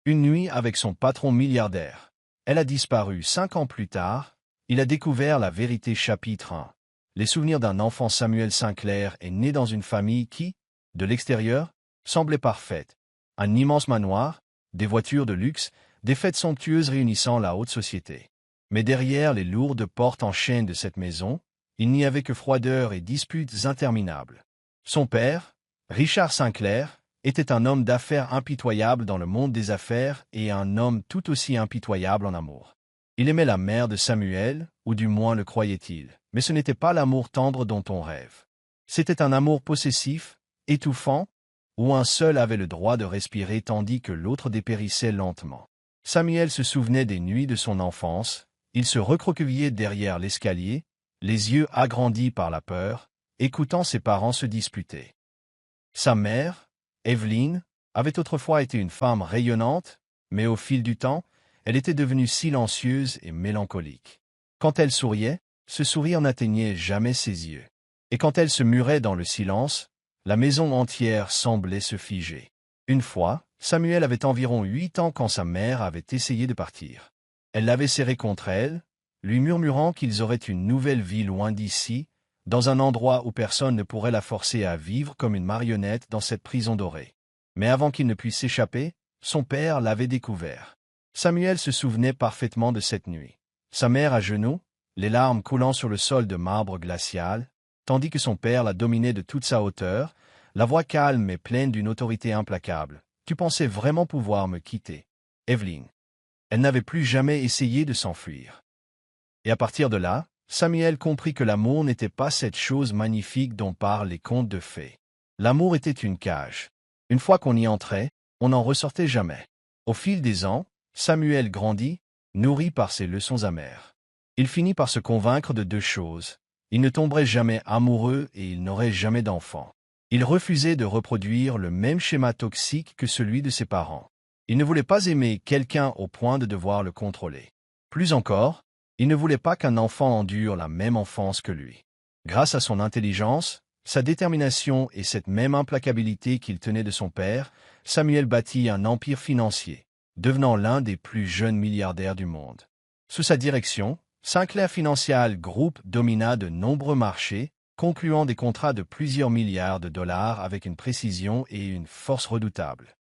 Une nuit avec son patron milliardaire. Elle a disparu 5 ans plus tard. Il a découvert la vérité chapitre 1. Les souvenirs d'un enfant. Samuel Sinclair est né dans une famille qui, de l'extérieur, semblait parfaite. Un immense manoir, des voitures de luxe, des fêtes somptueuses réunissant la haute société. Mais derrière les lourdes portes en chêne de cette maison, il n'y avait que froideur et disputes interminables. Son père, Richard Sinclair, était un homme d'affaires impitoyable dans le monde des affaires et un homme tout aussi impitoyable en amour. Il aimait la mère de Samuel, ou du moins le croyait-il, mais ce n'était pas l'amour tendre dont on rêve. C'était un amour possessif, étouffant, où un seul avait le droit de respirer tandis que l'autre dépérissait lentement. Samuel se souvenait des nuits de son enfance, il se recroquevillait derrière l'escalier, les yeux agrandis par la peur, écoutant ses parents se disputer. Sa mère, Evelyn, avait autrefois été une femme rayonnante, mais au fil du temps, elle était devenue silencieuse et mélancolique. Quand elle souriait, ce sourire n'atteignait jamais ses yeux. Et quand elle se murait dans le silence, la maison entière semblait se figer. Une fois, Samuel avait environ 8 ans quand sa mère avait essayé de partir. Elle l'avait serré contre elle, lui murmurant qu'ils auraient une nouvelle vie loin d'ici, dans un endroit où personne ne pourrait la forcer à vivre comme une marionnette dans cette prison dorée. Mais avant qu'il ne puisse s'échapper, son père l'avait découvert. Samuel se souvenait parfaitement de cette nuit. Sa mère à genoux, les larmes coulant sur le sol de marbre glacial, tandis que son père la dominait de toute sa hauteur, la voix calme et pleine d'une autorité implacable. « Tu pensais vraiment pouvoir me quitter, Evelyn ?» Elle n'avait plus jamais essayé de s'enfuir. Et à partir de là, Samuel comprit que l'amour n'était pas cette chose magnifique dont parlent les contes de fées. L'amour était une cage. Une fois qu'on y entrait, on n'en ressortait jamais. Au fil des ans, Samuel grandit, nourri par ses leçons amères. Il finit par se convaincre de 2 choses. Il ne tomberait jamais amoureux et il n'aurait jamais d'enfant. Il refusait de reproduire le même schéma toxique que celui de ses parents. Il ne voulait pas aimer quelqu'un au point de devoir le contrôler. Plus encore, il ne voulait pas qu'un enfant endure la même enfance que lui. Grâce à son intelligence, sa détermination et cette même implacabilité qu'il tenait de son père, Samuel bâtit un empire financier, devenant l'un des plus jeunes milliardaires du monde. Sous sa direction, Sinclair Financial Group domina de nombreux marchés, concluant des contrats de plusieurs milliards de dollars avec une précision et une force redoutables.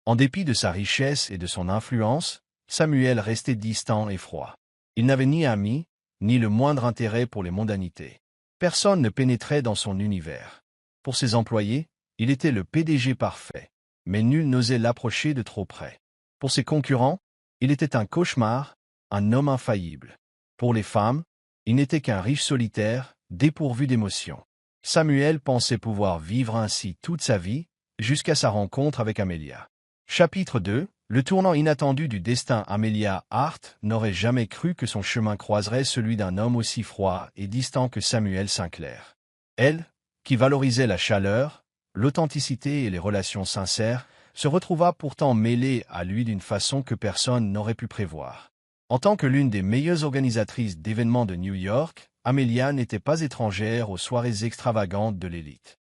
En dépit de sa richesse et de son influence, Samuel restait distant et froid. Il n'avait ni amis, ni le moindre intérêt pour les mondanités. Personne ne pénétrait dans son univers. Pour ses employés, il était le PDG parfait, mais nul n'osait l'approcher de trop près. Pour ses concurrents, il était un cauchemar, un homme infaillible. Pour les femmes, il n'était qu'un riche solitaire, dépourvu d'émotions. Samuel pensait pouvoir vivre ainsi toute sa vie, jusqu'à sa rencontre avec Amelia. Chapitre 2. Le tournant inattendu du destin. Amelia Hart n'aurait jamais cru que son chemin croiserait celui d'un homme aussi froid et distant que Samuel Sinclair. Elle, qui valorisait la chaleur, l'authenticité et les relations sincères, se retrouva pourtant mêlée à lui d'une façon que personne n'aurait pu prévoir. En tant que l'une des meilleures organisatrices d'événements de New York, Amelia n'était pas étrangère aux soirées extravagantes de l'élite.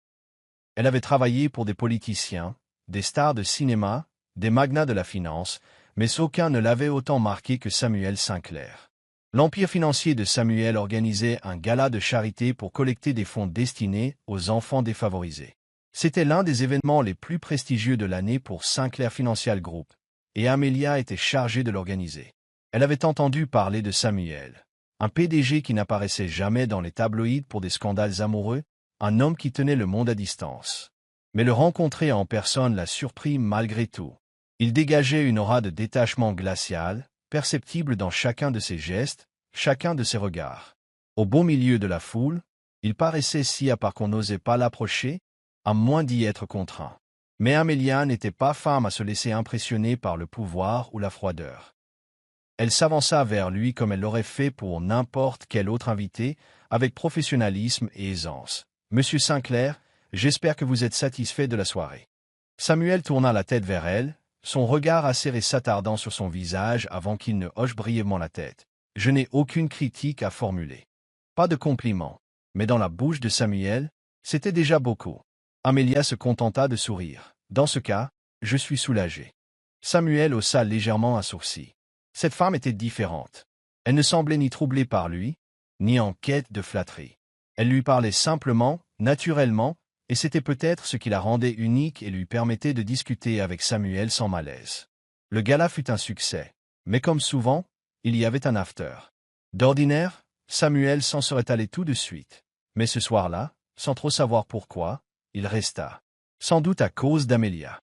Elle avait travaillé pour des politiciens, des stars de cinéma, des magnats de la finance, mais aucun ne l'avait autant marqué que Samuel Sinclair. L'empire financier de Samuel organisait un gala de charité pour collecter des fonds destinés aux enfants défavorisés. C'était l'un des événements les plus prestigieux de l'année pour Sinclair Financial Group, et Amelia était chargée de l'organiser. Elle avait entendu parler de Samuel, un PDG qui n'apparaissait jamais dans les tabloïds pour des scandales amoureux, un homme qui tenait le monde à distance. Mais le rencontrer en personne la surprit malgré tout. Il dégageait une aura de détachement glacial, perceptible dans chacun de ses gestes, chacun de ses regards. Au beau milieu de la foule, il paraissait si à part qu'on n'osait pas l'approcher, à moins d'y être contraint. Mais Amelia n'était pas femme à se laisser impressionner par le pouvoir ou la froideur. Elle s'avança vers lui comme elle l'aurait fait pour n'importe quel autre invité, avec professionnalisme et aisance. « Monsieur Sinclair, j'espère que vous êtes satisfait de la soirée. » Samuel tourna la tête vers elle, son regard acéré s'attardant sur son visage avant qu'il ne hoche brièvement la tête. « Je n'ai aucune critique à formuler. Pas de compliment. » Mais dans la bouche de Samuel, c'était déjà beaucoup. Amelia se contenta de sourire. « Dans ce cas, je suis soulagée. Samuel haussa légèrement un sourcil. Cette femme était différente. Elle ne semblait ni troublée par lui, ni en quête de flatterie. Elle lui parlait simplement, naturellement, et c'était peut-être ce qui la rendait unique et lui permettait de discuter avec Samuel sans malaise. Le gala fut un succès, mais comme souvent, il y avait un after. D'ordinaire, Samuel s'en serait allé tout de suite, mais ce soir-là, sans trop savoir pourquoi, il resta. Sans doute à cause d'Amelia.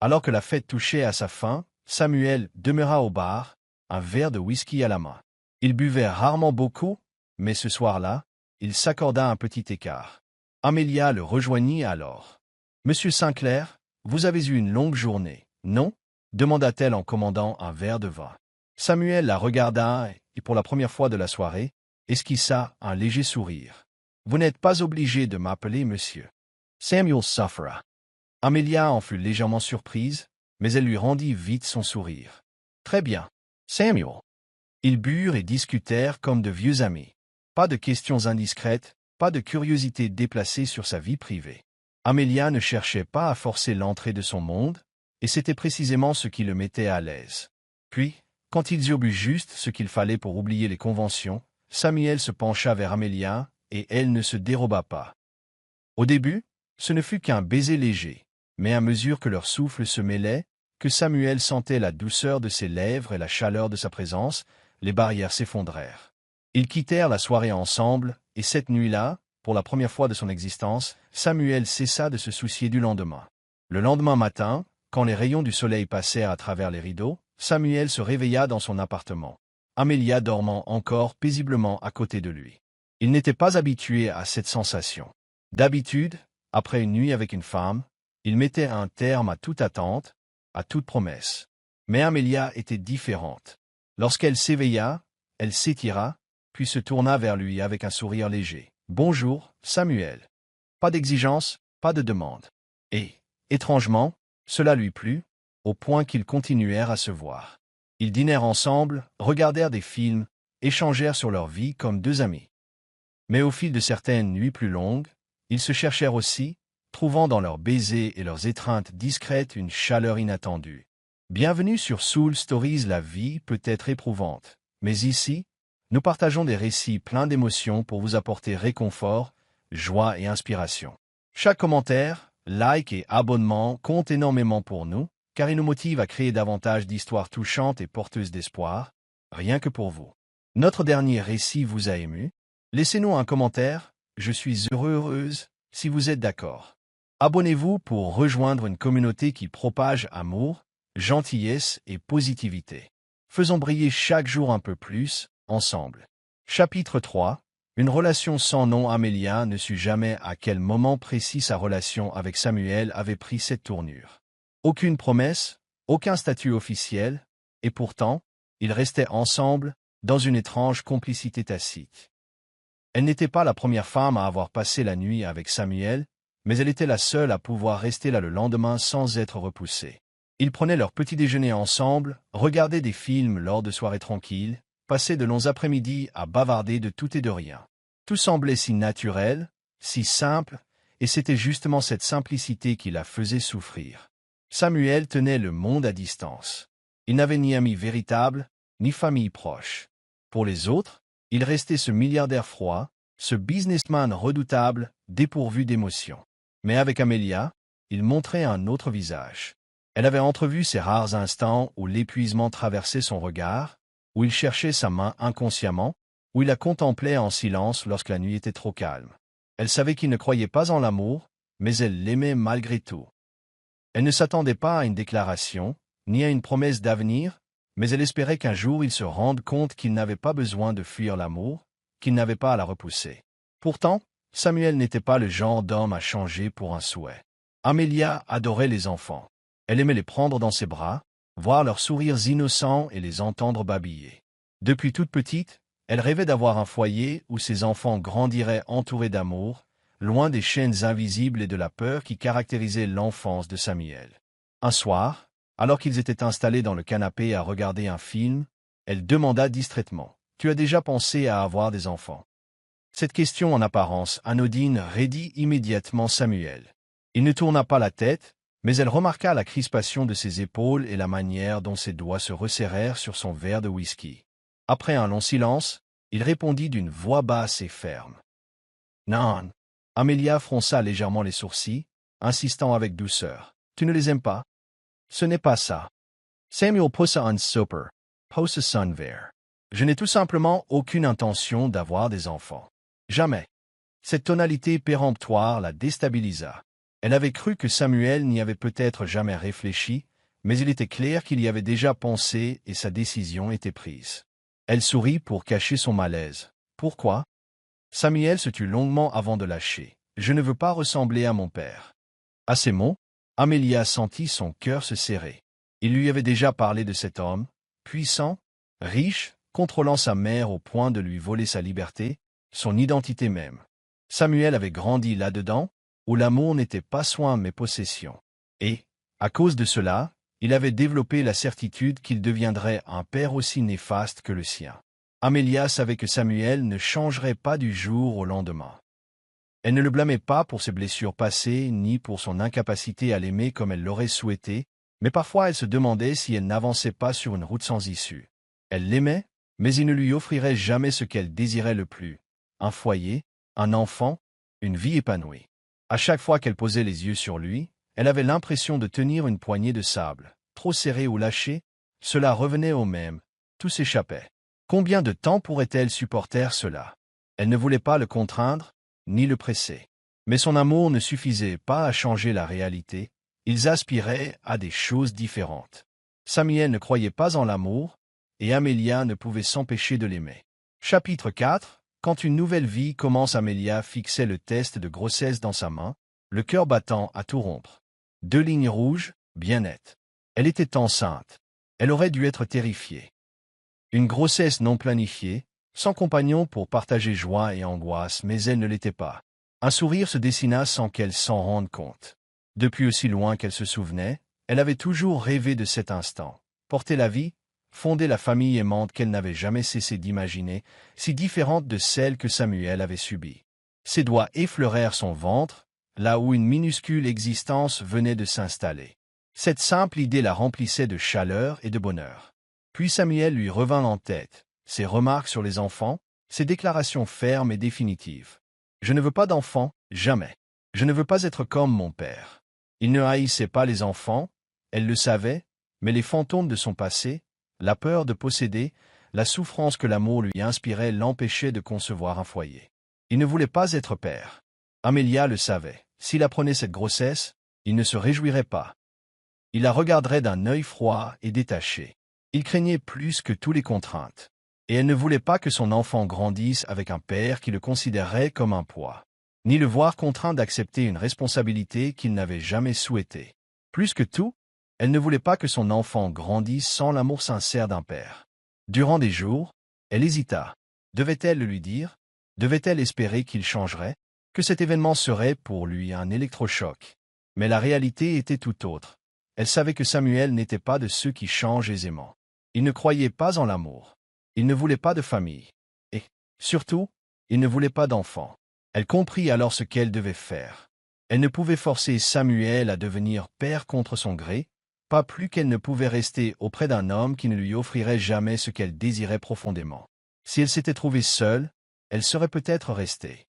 Alors que la fête touchait à sa fin, Samuel demeura au bar, un verre de whisky à la main. Il buvait rarement beaucoup, mais ce soir-là, il s'accorda un petit écart. Amelia le rejoignit alors. « Monsieur Sinclair, vous avez eu une longue journée, non » demanda-t-elle en commandant un verre de vin. Samuel la regarda et, pour la première fois de la soirée, esquissa un léger sourire. « Vous n'êtes pas obligé de m'appeler monsieur. » Samuel souffra. Amelia en fut légèrement surprise, mais elle lui rendit vite son sourire. « Très bien, Samuel. » Ils burent et discutèrent comme de vieux amis. Pas de questions indiscrètes, pas de curiosité déplacée sur sa vie privée. Amelia ne cherchait pas à forcer l'entrée de son monde, et c'était précisément ce qui le mettait à l'aise. Puis, quand ils eurent bu juste ce qu'il fallait pour oublier les conventions, Samuel se pencha vers Amelia, et elle ne se déroba pas. Au début, ce ne fut qu'un baiser léger, mais à mesure que leurs souffles se mêlaient, que Samuel sentait la douceur de ses lèvres et la chaleur de sa présence, les barrières s'effondrèrent. Ils quittèrent la soirée ensemble, et cette nuit-là, pour la première fois de son existence, Samuel cessa de se soucier du lendemain. Le lendemain matin, quand les rayons du soleil passèrent à travers les rideaux, Samuel se réveilla dans son appartement. Amelia dormant encore paisiblement à côté de lui. Il n'était pas habitué à cette sensation. D'habitude, après une nuit avec une femme, il mettait un terme à toute attente, à toute promesse. Mais Amelia était différente. Lorsqu'elle s'éveilla, elle s'étira, puis se tourna vers lui avec un sourire léger. « Bonjour, Samuel. » Pas d'exigence, pas de demande. Et, étrangement, cela lui plut, au point qu'ils continuèrent à se voir. Ils dînèrent ensemble, regardèrent des films, échangèrent sur leur vie comme deux amis. Mais au fil de certaines nuits plus longues, ils se cherchèrent aussi, trouvant dans leurs baisers et leurs étreintes discrètes une chaleur inattendue. Bienvenue sur Soul Stories. La vie peut être éprouvante, mais ici, nous partageons des récits pleins d'émotions pour vous apporter réconfort, joie et inspiration. Chaque commentaire, like et abonnement compte énormément pour nous, car il nous motive à créer davantage d'histoires touchantes et porteuses d'espoir, rien que pour vous. Notre dernier récit vous a ému? Laissez-nous un commentaire, je suis heureuse, si vous êtes d'accord. Abonnez-vous pour rejoindre une communauté qui propage amour, gentillesse et positivité. Faisons briller chaque jour un peu plus, ensemble. Chapitre 3. Une relation sans nom. Amelia ne sut jamais à quel moment précis sa relation avec Samuel avait pris cette tournure. Aucune promesse, aucun statut officiel, et pourtant, ils restaient ensemble, dans une étrange complicité tacite. Elle n'était pas la première femme à avoir passé la nuit avec Samuel, mais elle était la seule à pouvoir rester là le lendemain sans être repoussée. Ils prenaient leur petit déjeuner ensemble, regardaient des films lors de soirées tranquilles, passaient de longs après-midi à bavarder de tout et de rien. Tout semblait si naturel, si simple, et c'était justement cette simplicité qui la faisait souffrir. Samuel tenait le monde à distance. Il n'avait ni amis véritables, ni famille proche. Pour les autres, il restait ce milliardaire froid, ce businessman redoutable, dépourvu d'émotion. Mais avec Amelia, il montrait un autre visage. Elle avait entrevu ces rares instants où l'épuisement traversait son regard, où il cherchait sa main inconsciemment, où il la contemplait en silence lorsque la nuit était trop calme. Elle savait qu'il ne croyait pas en l'amour, mais elle l'aimait malgré tout. Elle ne s'attendait pas à une déclaration, ni à une promesse d'avenir, mais elle espérait qu'un jour il se rende compte qu'il n'avait pas besoin de fuir l'amour, qu'il n'avait pas à la repousser. Pourtant, Samuel n'était pas le genre d'homme à changer pour un souhait. Amelia adorait les enfants. Elle aimait les prendre dans ses bras, voir leurs sourires innocents et les entendre babiller. Depuis toute petite, elle rêvait d'avoir un foyer où ses enfants grandiraient entourés d'amour, loin des chaînes invisibles et de la peur qui caractérisaient l'enfance de Samuel. Un soir, alors qu'ils étaient installés dans le canapé à regarder un film, elle demanda distraitement « Tu as déjà pensé à avoir des enfants ?» Cette question en apparence anodine raidit immédiatement Samuel. Il ne tourna pas la tête, Mais elle remarqua la crispation de ses épaules et la manière dont ses doigts se resserrèrent sur son verre de whisky. Après un long silence, il répondit d'une voix basse et ferme. « Non. » Amelia fronça légèrement les sourcils, insistant avec douceur. « Tu ne les aimes pas? »« Ce n'est pas ça. » Samuel poussa un soupir, poussa son verre. « Je n'ai tout simplement aucune intention d'avoir des enfants. Jamais. » Cette tonalité péremptoire la déstabilisa. Elle avait cru que Samuel n'y avait peut-être jamais réfléchi, mais il était clair qu'il y avait déjà pensé et sa décision était prise. Elle sourit pour cacher son malaise. « Pourquoi ?» Samuel se tut longuement avant de lâcher. « Je ne veux pas ressembler à mon père. » À ces mots, Amelia sentit son cœur se serrer. Il lui avait déjà parlé de cet homme, puissant, riche, contrôlant sa mère au point de lui voler sa liberté, son identité même. Samuel avait grandi là-dedans, où l'amour n'était pas soin mais possession. Et, à cause de cela, il avait développé la certitude qu'il deviendrait un père aussi néfaste que le sien. Amelia savait que Samuel ne changerait pas du jour au lendemain. Elle ne le blâmait pas pour ses blessures passées, ni pour son incapacité à l'aimer comme elle l'aurait souhaité, mais parfois elle se demandait si elle n'avançait pas sur une route sans issue. Elle l'aimait, mais il ne lui offrirait jamais ce qu'elle désirait le plus: un foyer, un enfant, une vie épanouie. À chaque fois qu'elle posait les yeux sur lui, elle avait l'impression de tenir une poignée de sable, trop serrée ou lâchée. Cela revenait au même, tout s'échappait. Combien de temps pourrait-elle supporter cela? Elle ne voulait pas le contraindre, ni le presser. Mais son amour ne suffisait pas à changer la réalité, ils aspiraient à des choses différentes. Samuel ne croyait pas en l'amour, et Amelia ne pouvait s'empêcher de l'aimer. Chapitre 4. Quand une nouvelle vie commence, Amelia fixait le test de grossesse dans sa main, le cœur battant à tout rompre. 2 lignes rouges, bien nettes. Elle était enceinte. Elle aurait dû être terrifiée. Une grossesse non planifiée, sans compagnon pour partager joie et angoisse, mais elle ne l'était pas. Un sourire se dessina sans qu'elle s'en rende compte. Depuis aussi loin qu'elle se souvenait, elle avait toujours rêvé de cet instant. Porter la vie, fonder la famille aimante qu'elle n'avait jamais cessé d'imaginer, si différente de celle que Samuel avait subie. Ses doigts effleurèrent son ventre, là où une minuscule existence venait de s'installer. Cette simple idée la remplissait de chaleur et de bonheur. Puis Samuel lui revint en tête, ses remarques sur les enfants, ses déclarations fermes et définitives. « Je ne veux pas d'enfants, jamais. Je ne veux pas être comme mon père. » Il ne haïssait pas les enfants, elle le savait, mais les fantômes de son passé, la peur de posséder, la souffrance que l'amour lui inspirait l'empêchaient de concevoir un foyer. Il ne voulait pas être père. Amelia le savait. S'il apprenait cette grossesse, il ne se réjouirait pas. Il la regarderait d'un œil froid et détaché. Il craignait plus que toutes les contraintes. Et elle ne voulait pas que son enfant grandisse avec un père qui le considérerait comme un poids, ni le voir contraint d'accepter une responsabilité qu'il n'avait jamais souhaitée. Plus que tout, elle ne voulait pas que son enfant grandisse sans l'amour sincère d'un père. Durant des jours, elle hésita. Devait-elle le lui dire? Devait-elle espérer qu'il changerait? Que cet événement serait pour lui un électrochoc? Mais la réalité était tout autre. Elle savait que Samuel n'était pas de ceux qui changent aisément. Il ne croyait pas en l'amour. Il ne voulait pas de famille. Et, surtout, il ne voulait pas d'enfant. Elle comprit alors ce qu'elle devait faire. Elle ne pouvait forcer Samuel à devenir père contre son gré, pas plus qu'elle ne pouvait rester auprès d'un homme qui ne lui offrirait jamais ce qu'elle désirait profondément. Si elle s'était trouvée seule, elle serait peut-être restée.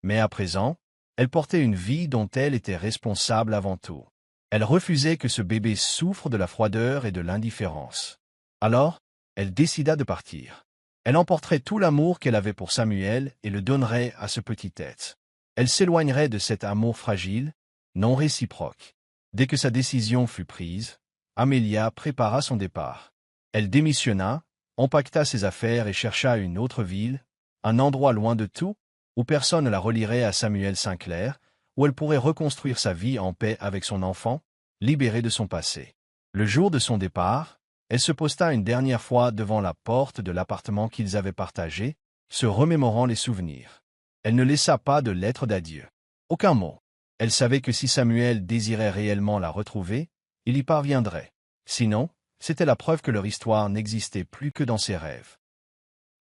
Mais à présent, elle portait une vie dont elle était responsable avant tout. Elle refusait que ce bébé souffre de la froideur et de l'indifférence. Alors, elle décida de partir. Elle emporterait tout l'amour qu'elle avait pour Samuel et le donnerait à ce petit être. Elle s'éloignerait de cet amour fragile, non réciproque. Dès que sa décision fut prise, Amelia prépara son départ. Elle démissionna, empaqueta ses affaires et chercha une autre ville, un endroit loin de tout, où personne ne la relierait à Samuel Sinclair, où elle pourrait reconstruire sa vie en paix avec son enfant, libérée de son passé. Le jour de son départ, elle se posta une dernière fois devant la porte de l'appartement qu'ils avaient partagé, se remémorant les souvenirs. Elle ne laissa pas de lettre d'adieu. Aucun mot. Elle savait que si Samuel désirait réellement la retrouver, il y parviendrait. Sinon, c'était la preuve que leur histoire n'existait plus que dans ses rêves.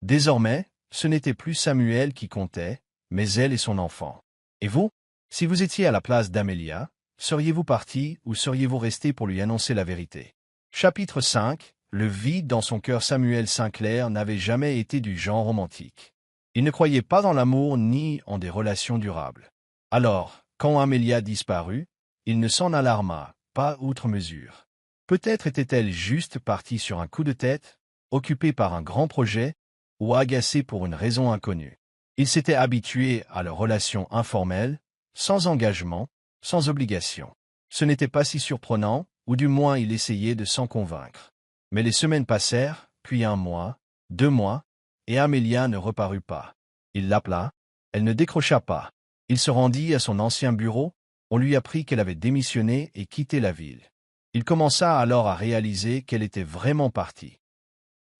Désormais, ce n'était plus Samuel qui comptait, mais elle et son enfant. Et vous, si vous étiez à la place d'Amelia, Seriez-vous parti ou seriez-vous resté pour lui annoncer la vérité? Chapitre 5. Le vide dans son cœur. Samuel Sinclair n'avait jamais été du genre romantique. Il ne croyait pas dans l'amour ni en des relations durables. Alors, quand Amelia disparut, il ne s'en alarma pas outre mesure. Peut-être était-elle juste partie sur un coup de tête, occupée par un grand projet, ou agacée pour une raison inconnue. Il s'était habitué à leurs relations informelles, sans engagement, sans obligation. Ce n'était pas si surprenant, ou du moins il essayait de s'en convaincre. Mais les semaines passèrent, puis 1 mois, 2 mois, et Amelia ne reparut pas. Il l'appela, elle ne décrocha pas. Il se rendit à son ancien bureau, on lui apprit qu'elle avait démissionné et quitté la ville. Il commença alors à réaliser qu'elle était vraiment partie.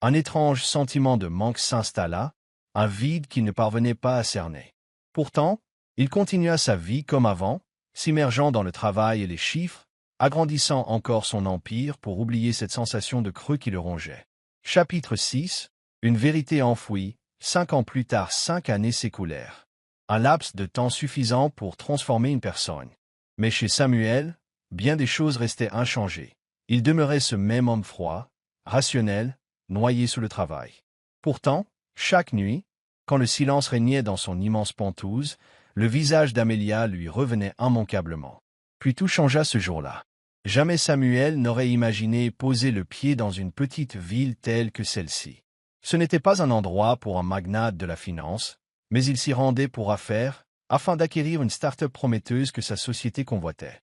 Un étrange sentiment de manque s'installa, un vide qu'il ne parvenait pas à cerner. Pourtant, il continua sa vie comme avant, s'immergeant dans le travail et les chiffres, agrandissant encore son empire pour oublier cette sensation de creux qui le rongeait. Chapitre 6. Une vérité enfouie. 5 ans plus tard, 5 années s'écoulèrent. Un laps de temps suffisant pour transformer une personne. Mais chez Samuel, bien des choses restaient inchangées. Il demeurait ce même homme froid, rationnel, noyé sous le travail. Pourtant, chaque nuit, quand le silence régnait dans son immense pentouse, le visage d'Amelia lui revenait immanquablement. Puis tout changea ce jour-là. Jamais Samuel n'aurait imaginé poser le pied dans une petite ville telle que celle-ci. Ce n'était pas un endroit pour un magnate de la finance, mais il s'y rendait pour affaires, afin d'acquérir une start-up prometteuse que sa société convoitait.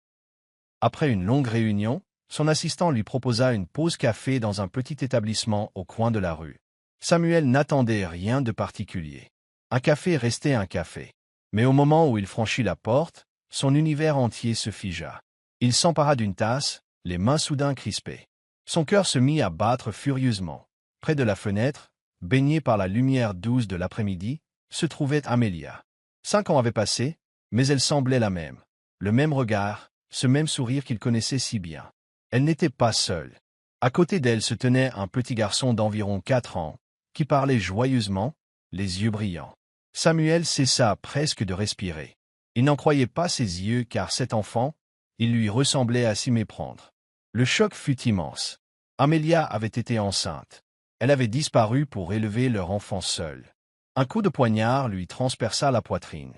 Après une longue réunion, son assistant lui proposa une pause café dans un petit établissement au coin de la rue. Samuel n'attendait rien de particulier. Un café restait un café. Mais au moment où il franchit la porte, son univers entier se figea. Il s'empara d'une tasse, les mains soudain crispées. Son cœur se mit à battre furieusement. Près de la fenêtre, baignée par la lumière douce de l'après-midi, se trouvait Amelia. 5 ans avaient passé, mais elle semblait la même. Le même regard, ce même sourire qu'il connaissait si bien. Elle n'était pas seule. À côté d'elle se tenait un petit garçon d'environ 4 ans, qui parlait joyeusement, les yeux brillants. Samuel cessa presque de respirer. Il n'en croyait pas ses yeux car cet enfant, il lui ressemblait à s'y méprendre. Le choc fut immense. Amelia avait été enceinte. Elle avait disparu pour élever leur enfant seul. Un coup de poignard lui transperça la poitrine.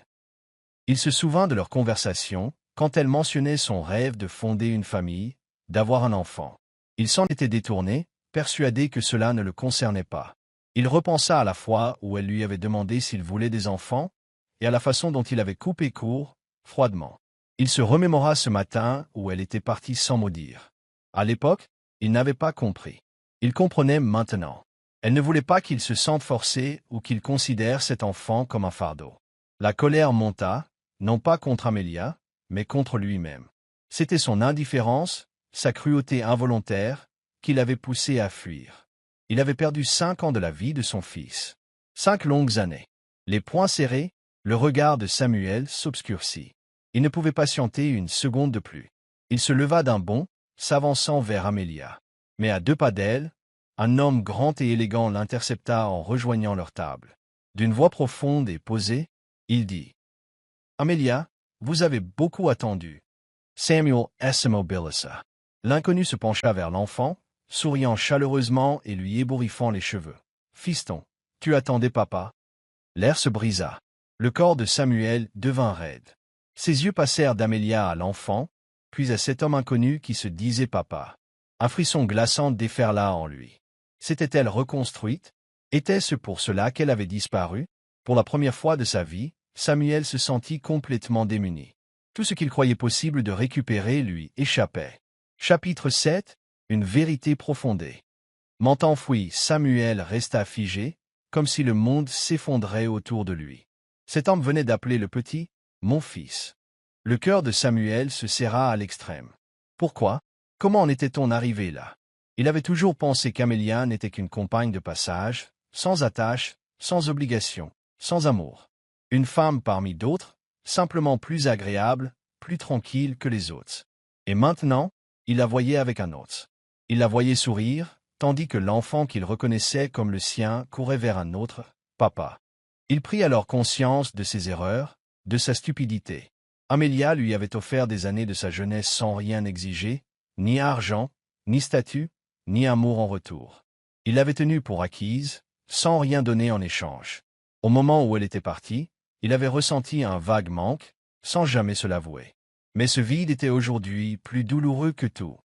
Il se souvint de leur conversation, quand elle mentionnait son rêve de fonder une famille, d'avoir un enfant. Il s'en était détourné, persuadé que cela ne le concernait pas. Il repensa à la fois où elle lui avait demandé s'il voulait des enfants, et à la façon dont il avait coupé court, froidement. Il se remémora ce matin où elle était partie sans mot dire. À l'époque, il n'avait pas compris. Il comprenait maintenant. Elle ne voulait pas qu'il se sente forcé ou qu'il considère cet enfant comme un fardeau. La colère monta, non pas contre Amelia, mais contre lui-même. C'était son indifférence, sa cruauté involontaire, qui l'avait poussé à fuir. Il avait perdu 5 ans de la vie de son fils. 5 longues années. Les poings serrés, le regard de Samuel s'obscurcit. Il ne pouvait patienter une seconde de plus. Il se leva d'un bond, s'avançant vers Amelia. Mais à 2 pas d'elle, un homme grand et élégant l'intercepta en rejoignant leur table. D'une voix profonde et posée, il dit « Amelia, vous avez beaucoup attendu. » Samuel S. Mobilissa. L'inconnu se pencha vers l'enfant, souriant chaleureusement et lui ébouriffant les cheveux. « Fiston, tu attendais papa ?» L'air se brisa. Le corps de Samuel devint raide. Ses yeux passèrent d'Amelia à l'enfant, puis à cet homme inconnu qui se disait papa. Un frisson glaçant déferla en lui. S'était-elle reconstruite? Était-ce pour cela qu'elle avait disparu? Pour la première fois de sa vie, Samuel se sentit complètement démuni. Tout ce qu'il croyait possible de récupérer lui échappait. Chapitre 7. Une vérité profondée. Ment enfoui, Samuel resta figé, comme si le monde s'effondrait autour de lui. Cet homme venait d'appeler le petit « mon fils ». Le cœur de Samuel se serra à l'extrême. Pourquoi? Comment en était-on arrivé là? Il avait toujours pensé qu'Amelia n'était qu'une compagne de passage, sans attache, sans obligation, sans amour. Une femme parmi d'autres, simplement plus agréable, plus tranquille que les autres. Et maintenant, il la voyait avec un autre. Il la voyait sourire, tandis que l'enfant qu'il reconnaissait comme le sien courait vers un autre, papa. Il prit alors conscience de ses erreurs, de sa stupidité. Amelia lui avait offert des années de sa jeunesse sans rien exiger, ni argent, ni statut, ni amour en retour. Il l'avait tenue pour acquise, sans rien donner en échange. Au moment où elle était partie, il avait ressenti un vague manque, sans jamais se l'avouer. Mais ce vide était aujourd'hui plus douloureux que tout.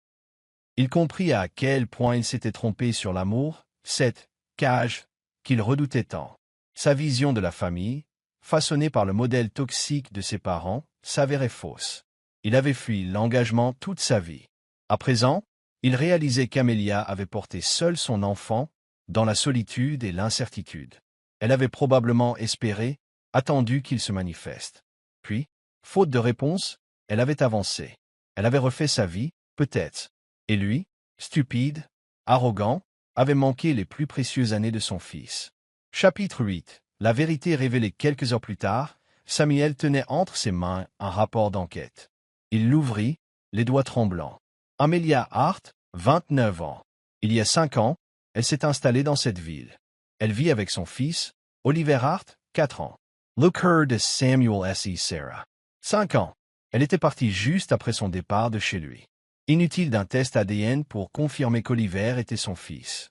Il comprit à quel point il s'était trompé sur l'amour, cette cage qu'il redoutait tant. Sa vision de la famille, façonnée par le modèle toxique de ses parents, s'avérait fausse. Il avait fui l'engagement toute sa vie. À présent, il réalisait qu'Amelia avait porté seule son enfant, dans la solitude et l'incertitude. Elle avait probablement espéré, attendu qu'il se manifeste. Puis, faute de réponse, elle avait avancé. Elle avait refait sa vie, peut-être. Et lui, stupide, arrogant, avait manqué les plus précieuses années de son fils. Chapitre 8. La vérité révélée quelques heures plus tard, Samuel tenait entre ses mains un rapport d'enquête. Il l'ouvrit, les doigts tremblants. Amelia Hart, 29 ans. Il y a 5 ans, elle s'est installée dans cette ville. Elle vit avec son fils, Oliver Hart, 4 ans. Le cœur de Samuel S. Sarah. 5 ans. Elle était partie juste après son départ de chez lui. Inutile d'un test ADN pour confirmer qu'Oliver était son fils.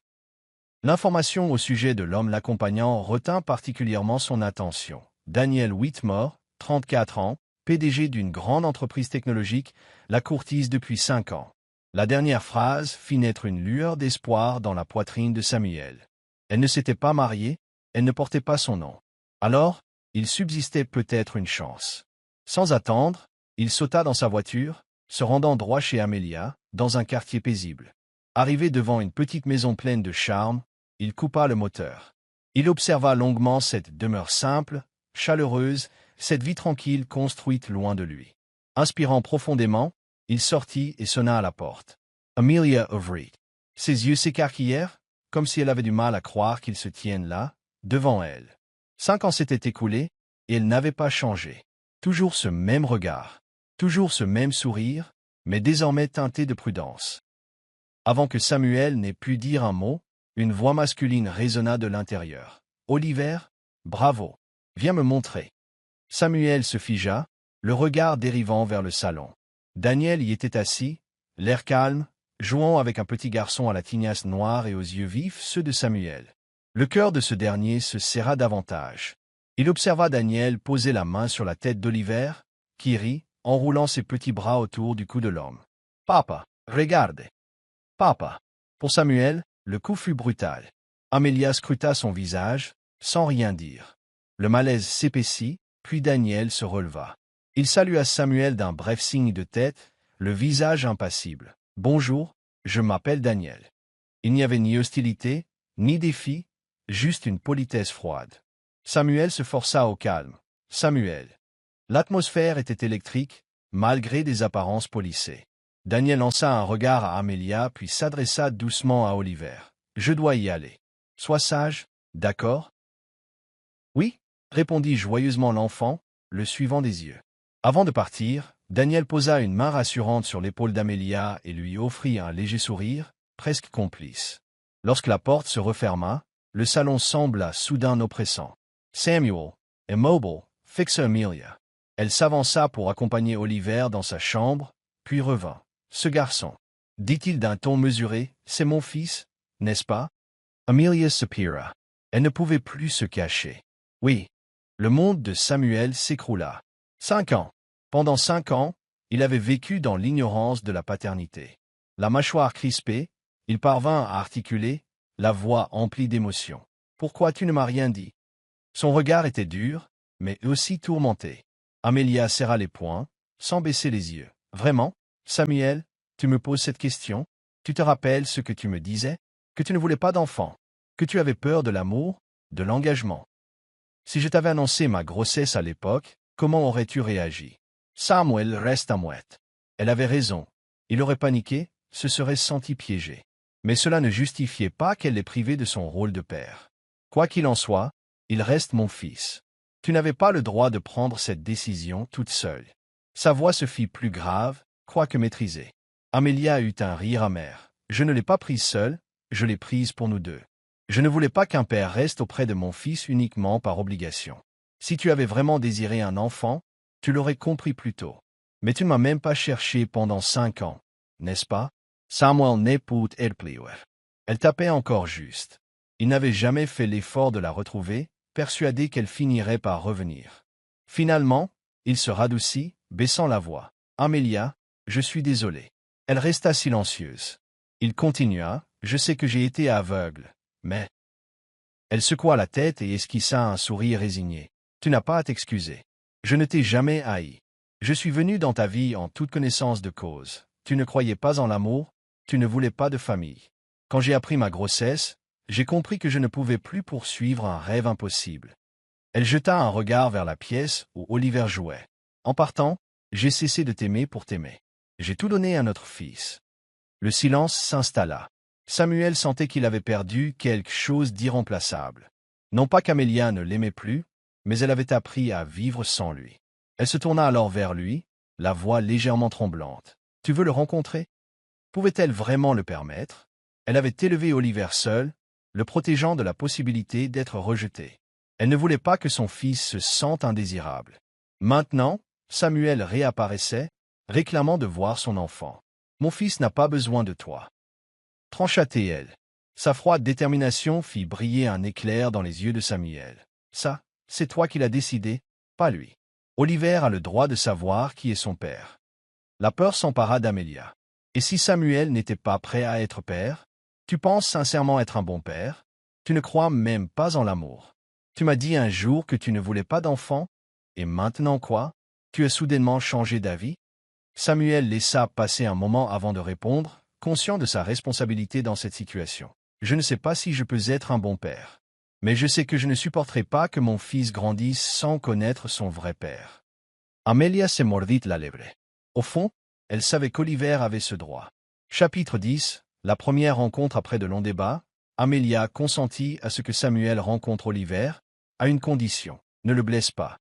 L'information au sujet de l'homme l'accompagnant retint particulièrement son attention. Daniel Whitmore, 34 ans, PDG d'une grande entreprise technologique, la courtise depuis 5 ans. La dernière phrase fit naître une lueur d'espoir dans la poitrine de Samuel. Elle ne s'était pas mariée, elle ne portait pas son nom. Alors, il subsistait peut-être une chance. Sans attendre, il sauta dans sa voiture, se rendant droit chez Amelia, dans un quartier paisible. Arrivé devant une petite maison pleine de charme, il coupa le moteur. Il observa longuement cette demeure simple, chaleureuse, cette vie tranquille construite loin de lui. Inspirant profondément, il sortit et sonna à la porte. Amelia ouvrit. Ses yeux s'écarquillèrent, comme si elle avait du mal à croire qu'il se tienne là, devant elle. 5 ans s'étaient écoulés, et elle n'avait pas changé. Toujours ce même regard, toujours ce même sourire, mais désormais teinté de prudence. Avant que Samuel n'ait pu dire un mot, une voix masculine résonna de l'intérieur. « Oliver, bravo. Viens me montrer. » Samuel se figea, le regard dérivant vers le salon. Daniel y était assis, l'air calme, jouant avec un petit garçon à la tignasse noire et aux yeux vifs, ceux de Samuel. Le cœur de ce dernier se serra davantage. Il observa Daniel poser la main sur la tête d'Oliver, qui rit, enroulant ses petits bras autour du cou de l'homme. « Papa, regarde. »« Papa. » Pour Samuel, le coup fut brutal. Amelia scruta son visage, sans rien dire. Le malaise s'épaissit, puis Daniel se releva. Il salua Samuel d'un bref signe de tête, le visage impassible. « Bonjour, je m'appelle Daniel. » Il n'y avait ni hostilité, ni défi, juste une politesse froide. Samuel se força au calme. « Samuel. » L'atmosphère était électrique, malgré des apparences polissées. Daniel lança un regard à Amelia puis s'adressa doucement à Oliver. « Je dois y aller. Sois sage, d'accord? » « Oui, » répondit joyeusement l'enfant, le suivant des yeux. Avant de partir, Daniel posa une main rassurante sur l'épaule d'Amelia et lui offrit un léger sourire, presque complice. Lorsque la porte se referma, le salon sembla soudain oppressant. Samuel, immobile, fixa Amelia. Elle s'avança pour accompagner Oliver dans sa chambre, puis revint. « Ce garçon, » dit-il d'un ton mesuré, « c'est mon fils, n'est-ce pas? » Amelia soupira. Elle ne pouvait plus se cacher. Oui. Le monde de Samuel s'écroula. 5 ans. Pendant 5 ans, il avait vécu dans l'ignorance de la paternité. La mâchoire crispée, il parvint à articuler, la voix emplie d'émotion. « Pourquoi tu ne m'as rien dit ?» Son regard était dur, mais aussi tourmenté. Amelia serra les poings, sans baisser les yeux. « Vraiment, Samuel, tu me poses cette question? Tu te rappelles ce que tu me disais? Que tu ne voulais pas d'enfant, que tu avais peur de l'amour, de l'engagement. Si je t'avais annoncé ma grossesse à l'époque, comment aurais-tu réagi? » Samuel resta muette. Elle avait raison. Il aurait paniqué, se serait senti piégé. Mais cela ne justifiait pas qu'elle l'ait privé de son rôle de père. Quoi qu'il en soit, il reste mon fils. Tu n'avais pas le droit de prendre cette décision toute seule. Sa voix se fit plus grave, quoique maîtrisée. Amelia eut un rire amer. Je ne l'ai pas prise seule, je l'ai prise pour nous deux. Je ne voulais pas qu'un père reste auprès de mon fils uniquement par obligation. Si tu avais vraiment désiré un enfant, Tu l'aurais compris plus tôt. Mais tu ne m'as même pas cherché pendant 5 ans, n'est-ce pas? Samuel n'est put erpliwer. Elle tapait encore juste. Il n'avait jamais fait l'effort de la retrouver, persuadé qu'elle finirait par revenir. Finalement, il se radoucit, baissant la voix. Amelia, je suis désolé. Elle resta silencieuse. Il continua, je sais que j'ai été aveugle, mais... Elle secoua la tête et esquissa un sourire résigné. Tu n'as pas à t'excuser. Je ne t'ai jamais haï. Je suis venu dans ta vie en toute connaissance de cause. Tu ne croyais pas en l'amour, tu ne voulais pas de famille. Quand j'ai appris ma grossesse, j'ai compris que je ne pouvais plus poursuivre un rêve impossible. Elle jeta un regard vers la pièce où Oliver jouait. En partant, j'ai cessé de t'aimer pour t'aimer. J'ai tout donné à notre fils. Le silence s'installa. Samuel sentait qu'il avait perdu quelque chose d'irremplaçable. Non pas qu'Amélia ne l'aimait plus, mais elle avait appris à vivre sans lui. Elle se tourna alors vers lui, la voix légèrement tremblante. « Tu veux le rencontrer ?» Pouvait-elle vraiment le permettre? Elle avait élevé Oliver seul, le protégeant de la possibilité d'être rejeté. Elle ne voulait pas que son fils se sente indésirable. Maintenant, Samuel réapparaissait, réclamant de voir son enfant. « Mon fils n'a pas besoin de toi. » Trancha-t-elle. Sa froide détermination fit briller un éclair dans les yeux de Samuel. « Ça, c'est toi qui l'as décidé, pas lui. Oliver a le droit de savoir qui est son père. » La peur s'empara d'Amelia. Et si Samuel n'était pas prêt à être père? Tu penses sincèrement être un bon père? Tu ne crois même pas en l'amour. Tu m'as dit un jour que tu ne voulais pas d'enfant, et maintenant quoi? Tu as soudainement changé d'avis? Samuel laissa passer un moment avant de répondre, conscient de sa responsabilité dans cette situation. Je ne sais pas si je peux être un bon père. Mais je sais que je ne supporterai pas que mon fils grandisse sans connaître son vrai père. Amelia se mordit la lèvre. Au fond, elle savait qu'Oliver avait ce droit. Chapitre 10. La première rencontre après de longs débats. Amelia consentit à ce que Samuel rencontre Oliver, à une condition. Ne le blesse pas.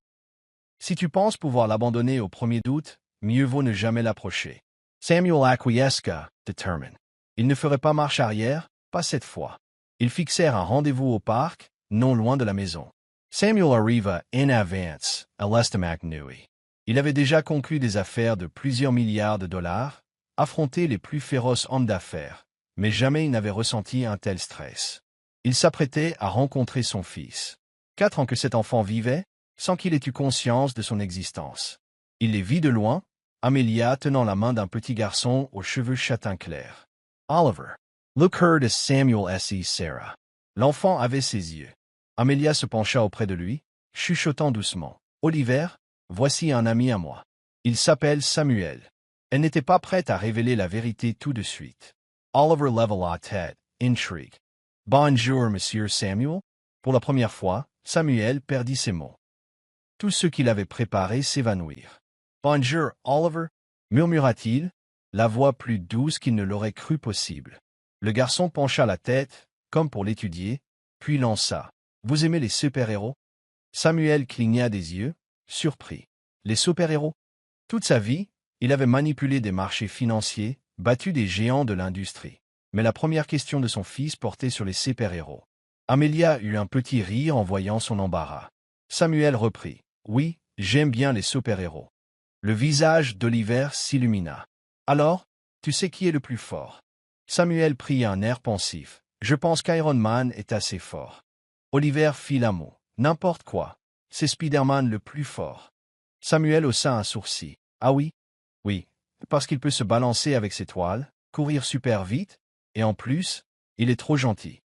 Si tu penses pouvoir l'abandonner au premier doute, mieux vaut ne jamais l'approcher. Samuel acquiesça, determined. Il ne ferait pas marche arrière, pas cette fois. Ils fixèrent un rendez-vous au parc, non loin de la maison. Samuel arriva en avance à l'Estamac-Nui. Il avait déjà conclu des affaires de plusieurs milliards de dollars, affronté les plus féroces hommes d'affaires, mais jamais il n'avait ressenti un tel stress. Il s'apprêtait à rencontrer son fils. 4 ans que cet enfant vivait, sans qu'il ait eu conscience de son existence. Il les vit de loin, Amelia tenant la main d'un petit garçon aux cheveux châtain clair. Oliver. Look heard as Samuel S.E. Sarah. L'enfant avait ses yeux. Amelia se pencha auprès de lui, chuchotant doucement. Oliver, voici un ami à moi. Il s'appelle Samuel. Elle n'était pas prête à révéler la vérité tout de suite. Oliver leva la tête, intrigue. Bonjour, monsieur Samuel. Pour la première fois, Samuel perdit ses mots. Tous ceux qu'il avait préparés s'évanouirent. Bonjour, Oliver, murmura-t-il, la voix plus douce qu'il ne l'aurait cru possible. Le garçon pencha la tête, comme pour l'étudier, puis lança. Vous aimez les super-héros? Samuel cligna des yeux, surpris. Les super-héros? Toute sa vie, il avait manipulé des marchés financiers, battu des géants de l'industrie. Mais la première question de son fils portait sur les super-héros. Amelia eut un petit rire en voyant son embarras. Samuel reprit. Oui, j'aime bien les super-héros. Le visage d'Oliver s'illumina. Alors, tu sais qui est le plus fort? Samuel prit un air pensif. Je pense qu'Iron Man est assez fort. Oliver fit la moue. N'importe quoi. C'est Spider-Man le plus fort. Samuel haussa un sourcil. Ah oui? Oui, parce qu'il peut se balancer avec ses toiles, courir super vite, et en plus, il est trop gentil.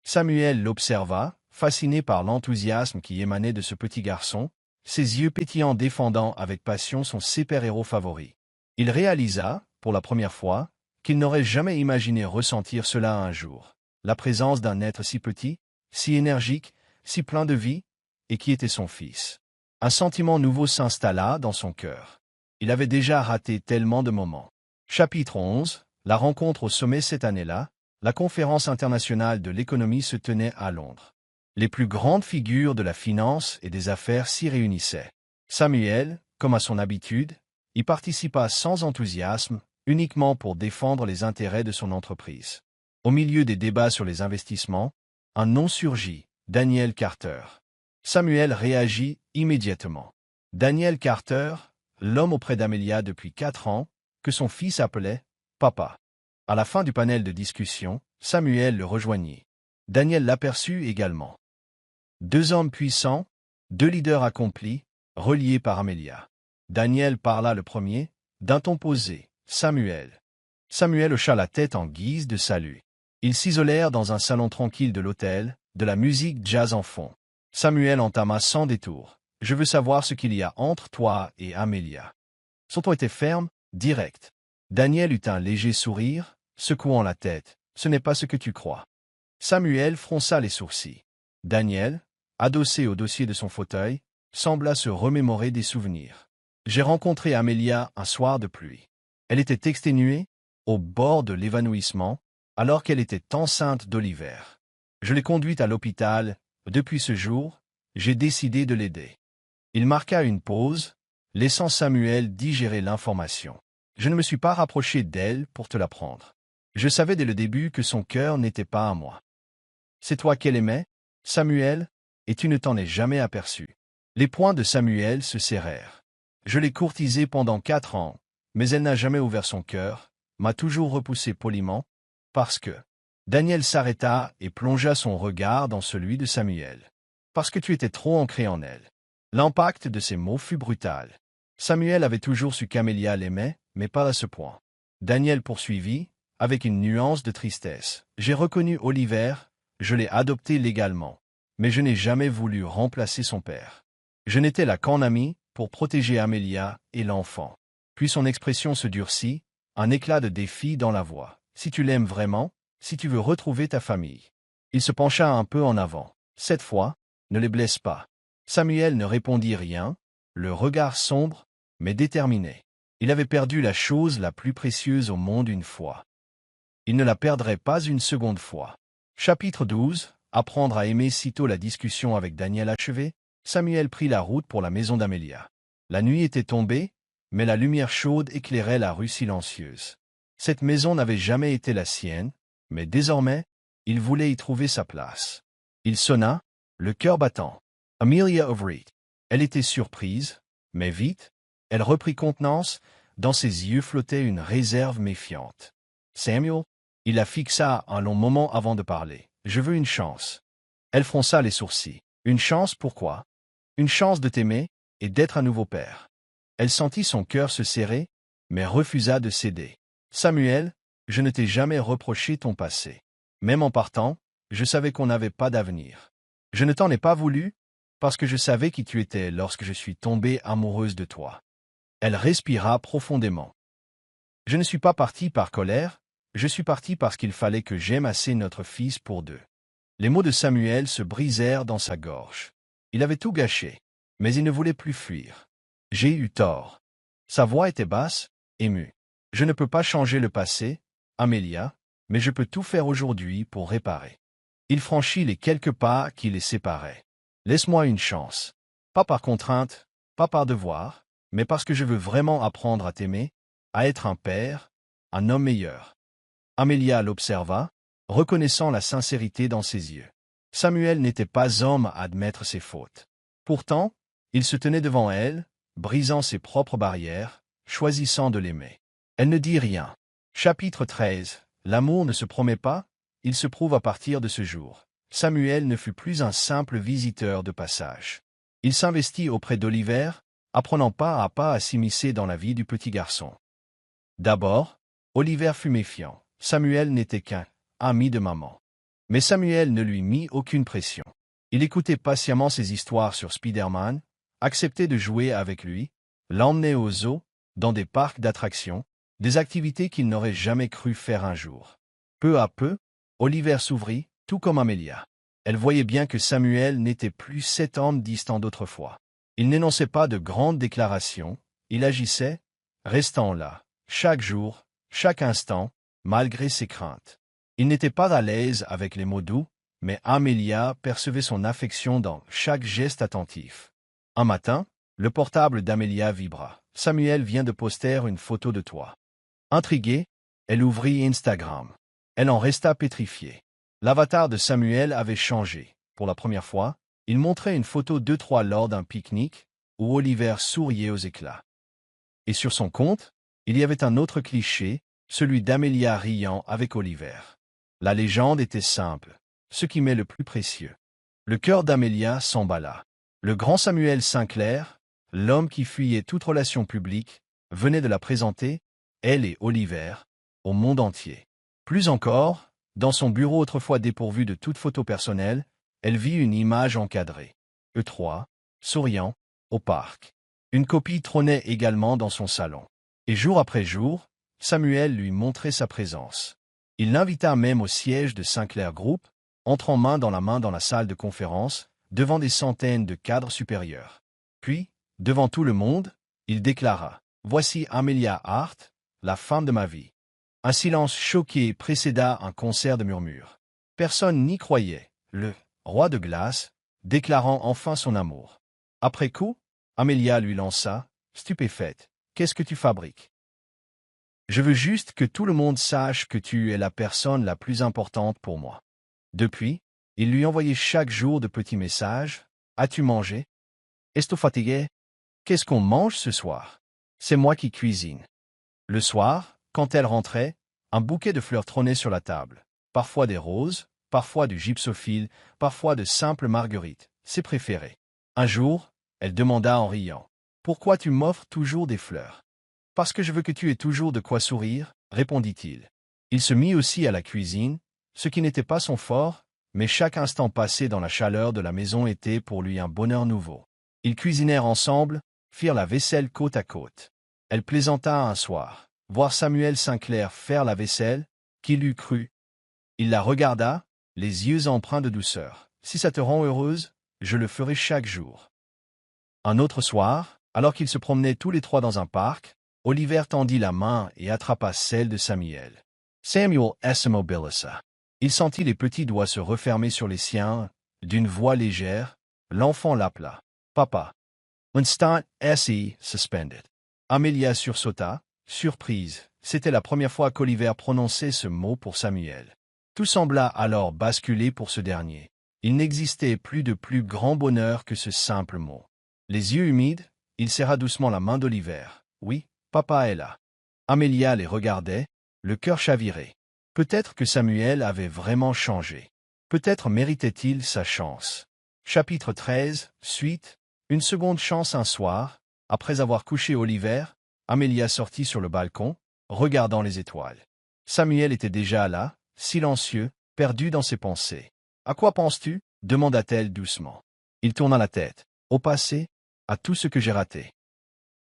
Samuel l'observa, fasciné par l'enthousiasme qui émanait de ce petit garçon, ses yeux pétillants défendant avec passion son super-héros favori. Il réalisa, pour la première fois, qu'il n'aurait jamais imaginé ressentir cela un jour. La présence d'un être si petit, si énergique, si plein de vie, et qui était son fils. Un sentiment nouveau s'installa dans son cœur. Il avait déjà raté tellement de moments. Chapitre 11. La rencontre au sommet cette année-là, la conférence internationale de l'économie se tenait à Londres. Les plus grandes figures de la finance et des affaires s'y réunissaient. Samuel, comme à son habitude, y participa sans enthousiasme, uniquement pour défendre les intérêts de son entreprise. Au milieu des débats sur les investissements, un nom surgit, Daniel Carter. Samuel réagit immédiatement. Daniel Carter, l'homme auprès d'Amelia depuis 4 ans, que son fils appelait « Papa ». À la fin du panel de discussion, Samuel le rejoignit. Daniel l'aperçut également. 2 hommes puissants, 2 leaders accomplis, reliés par Amelia. Daniel parla le premier, d'un ton posé, « Samuel ». Samuel hocha la tête en guise de salut. Ils s'isolèrent dans un salon tranquille de l'hôtel, de la musique jazz en fond. Samuel entama sans détour. « Je veux savoir ce qu'il y a entre toi et Amelia. » Son ton était ferme, direct. Daniel eut un léger sourire, secouant la tête. « Ce n'est pas ce que tu crois. » Samuel fronça les sourcils. Daniel, adossé au dossier de son fauteuil, sembla se remémorer des souvenirs. « J'ai rencontré Amelia un soir de pluie. Elle était exténuée, au bord de l'évanouissement, alors qu'elle était enceinte d'Oliver. Je l'ai conduite à l'hôpital. Depuis ce jour, j'ai décidé de l'aider. » Il marqua une pause, laissant Samuel digérer l'information. « Je ne me suis pas rapproché d'elle pour te l'apprendre. Je savais dès le début que son cœur n'était pas à moi. C'est toi qu'elle aimait, Samuel, et tu ne t'en es jamais aperçu. » Les poings de Samuel se serrèrent. « Je l'ai courtisée pendant 4 ans, mais elle n'a jamais ouvert son cœur, m'a toujours repoussé poliment, parce que... » Daniel s'arrêta et plongea son regard dans celui de Samuel. « Parce que tu étais trop ancré en elle. » L'impact de ces mots fut brutal. Samuel avait toujours su qu'Amelia l'aimait, mais pas à ce point. Daniel poursuivit, avec une nuance de tristesse. « J'ai reconnu Oliver, je l'ai adopté légalement, mais je n'ai jamais voulu remplacer son père. Je n'étais là qu'en ami, pour protéger Amelia et l'enfant. » Puis son expression se durcit, un éclat de défi dans la voix. « Si tu l'aimes vraiment, si tu veux retrouver ta famille. » Il se pencha un peu en avant. « Cette fois, ne les blesse pas. » Samuel ne répondit rien, le regard sombre, mais déterminé. Il avait perdu la chose la plus précieuse au monde une fois. Il ne la perdrait pas une seconde fois. Chapitre 12. Apprendre à aimer. Sitôt la discussion avec Daniel achevée, Samuel prit la route pour la maison d'Amelia. La nuit était tombée, mais la lumière chaude éclairait la rue silencieuse. Cette maison n'avait jamais été la sienne, mais désormais, il voulait y trouver sa place. Il sonna, le cœur battant. Amelia ouvrit. Elle était surprise, mais vite, elle reprit contenance, dans ses yeux flottait une réserve méfiante. « Samuel ?» Il la fixa un long moment avant de parler. « Je veux une chance. » Elle fronça les sourcils. « Une chance, pourquoi ? » »« Une chance de t'aimer et d'être un nouveau père. » Elle sentit son cœur se serrer, mais refusa de céder. « Samuel, je ne t'ai jamais reproché ton passé. Même en partant, je savais qu'on n'avait pas d'avenir. Je ne t'en ai pas voulu, parce que je savais qui tu étais lorsque je suis tombée amoureuse de toi. » Elle respira profondément. « Je ne suis pas partie par colère, je suis partie parce qu'il fallait que j'aime assez notre fils pour 2. » Les mots de Samuel se brisèrent dans sa gorge. Il avait tout gâché, mais il ne voulait plus fuir. « J'ai eu tort. » Sa voix était basse, émue. « Je ne peux pas changer le passé, Amelia, mais je peux tout faire aujourd'hui pour réparer. » Il franchit les quelques pas qui les séparaient. « Laisse-moi une chance. Pas par contrainte, pas par devoir, mais parce que je veux vraiment apprendre à t'aimer, à être un père, un homme meilleur. » Amelia l'observa, reconnaissant la sincérité dans ses yeux. Samuel n'était pas homme à admettre ses fautes. Pourtant, il se tenait devant elle, brisant ses propres barrières, choisissant de l'aimer. Elle ne dit rien. Chapitre 13. L'amour ne se promet pas, il se prouve à partir de ce jour. Samuel ne fut plus un simple visiteur de passage. Il s'investit auprès d'Oliver, apprenant pas à pas à s'immiscer dans la vie du petit garçon. D'abord, Oliver fut méfiant. Samuel n'était qu'un ami de maman. Mais Samuel ne lui mit aucune pression. Il écoutait patiemment ses histoires sur Spider-Man, acceptait de jouer avec lui, l'emmenait au zoo, dans des parcs d'attractions, des activités qu'il n'aurait jamais cru faire un jour. Peu à peu, Oliver s'ouvrit, tout comme Amelia. Elle voyait bien que Samuel n'était plus cet homme distant d'autrefois. Il n'énonçait pas de grandes déclarations, il agissait, restant là, chaque jour, chaque instant, malgré ses craintes. Il n'était pas à l'aise avec les mots doux, mais Amelia percevait son affection dans chaque geste attentif. Un matin, le portable d'Amelia vibra. « Samuel vient de poster une photo de toi. » Intriguée, elle ouvrit Instagram. Elle en resta pétrifiée. L'avatar de Samuel avait changé. Pour la première fois, il montrait une photo d'eux trois lors d'un pique-nique, où Oliver souriait aux éclats. Et sur son compte, il y avait un autre cliché, celui d'Amelia riant avec Oliver. La légende était simple, ce qui m'est le plus précieux. Le cœur d'Amelia s'emballa. Le grand Samuel Sinclair, l'homme qui fuyait toute relation publique, venait de la présenter, elle et Oliver, au monde entier. Plus encore, dans son bureau autrefois dépourvu de toute photo personnelle, elle vit une image encadrée. Eux trois, souriant, au parc. Une copie trônait également dans son salon. Et jour après jour, Samuel lui montrait sa présence. Il l'invita même au siège de Sinclair Group, entrant main dans la salle de conférence, devant des centaines de cadres supérieurs. Puis, devant tout le monde, il déclara « Voici Amelia Hart, la femme de ma vie ». Un silence choqué précéda un concert de murmures. Personne n'y croyait, le « roi de glace » déclarant enfin son amour. Après coup, Amelia lui lança, stupéfaite, « Qu'est-ce que tu fabriques ? Je veux juste que tout le monde sache que tu es la personne la plus importante pour moi. » Depuis, il lui envoyait chaque jour de petits messages. « As-tu mangé? Es-tu fatigué? Qu'est-ce qu'on mange ce soir? C'est moi qui cuisine. » Le soir, quand elle rentrait, un bouquet de fleurs trônait sur la table. Parfois des roses, parfois du gypsophile, parfois de simples marguerites, ses préférées. Un jour, elle demanda en riant, « Pourquoi tu m'offres toujours des fleurs? » « Parce que je veux que tu aies toujours de quoi sourire, » répondit-il. Il se mit aussi à la cuisine, ce qui n'était pas son fort, mais chaque instant passé dans la chaleur de la maison était pour lui un bonheur nouveau. Ils cuisinèrent ensemble, firent la vaisselle côte à côte. Elle plaisanta un soir, voir Samuel Sinclair faire la vaisselle, qui l'eût cru. Il la regarda, les yeux empreints de douceur. « Si ça te rend heureuse, je le ferai chaque jour. » Un autre soir, alors qu'ils se promenaient tous les trois dans un parc, Oliver tendit la main et attrapa celle de Samuel. Samuel s'immobilisa. Il sentit les petits doigts se refermer sur les siens. D'une voix légère, l'enfant l'appela. « Papa. » Instant S.I. suspended. Amelia sursauta, surprise. C'était la première fois qu'Oliver prononçait ce mot pour Samuel. Tout sembla alors basculer pour ce dernier. Il n'existait plus de plus grand bonheur que ce simple mot. Les yeux humides, il serra doucement la main d'Oliver. « Oui, papa est là. » Amelia les regardait, le cœur chaviré. Peut-être que Samuel avait vraiment changé. Peut-être méritait-il sa chance. Chapitre 13, suite. Une seconde chance un soir, après avoir couché Oliver, Amelia sortit sur le balcon, regardant les étoiles. Samuel était déjà là, silencieux, perdu dans ses pensées. « À quoi penses-tu » demanda-t-elle doucement. Il tourna la tête. « Au passé, à tout ce que j'ai raté. »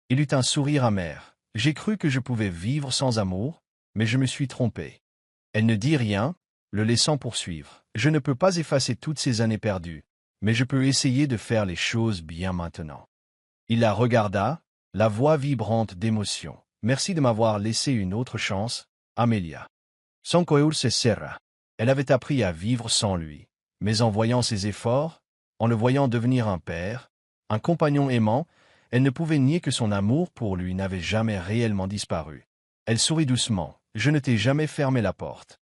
Il eut un sourire amer. « J'ai cru que je pouvais vivre sans amour, mais je me suis trompé. » Elle ne dit rien, le laissant poursuivre. « Je ne peux pas effacer toutes ces années perdues, mais je peux essayer de faire les choses bien maintenant. » Il la regarda, la voix vibrante d'émotion. « Merci de m'avoir laissé une autre chance, Amelia. » Son cœur se serra. Elle avait appris à vivre sans lui, mais en voyant ses efforts, en le voyant devenir un père, un compagnon aimant, elle ne pouvait nier que son amour pour lui n'avait jamais réellement disparu. Elle sourit doucement. « Je ne t'ai jamais fermé la porte. »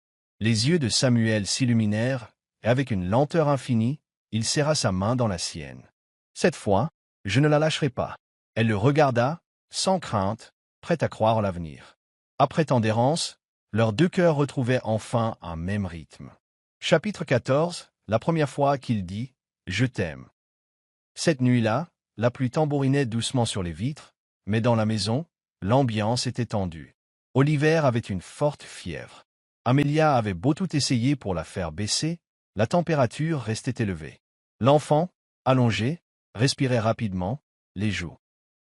Les yeux de Samuel s'illuminèrent, et avec une lenteur infinie, il serra sa main dans la sienne. « Cette fois, je ne la lâcherai pas. » Elle le regarda, sans crainte, prête à croire en l'avenir. Après tant d'errance, leurs deux cœurs retrouvaient enfin un même rythme. Chapitre 14. La première fois qu'il dit « Je t'aime ». Cette nuit-là, la pluie tambourinait doucement sur les vitres, mais dans la maison, l'ambiance était tendue. Oliver avait une forte fièvre. Amelia avait beau tout essayer pour la faire baisser, la température restait élevée. L'enfant, allongé, respirait rapidement, les joues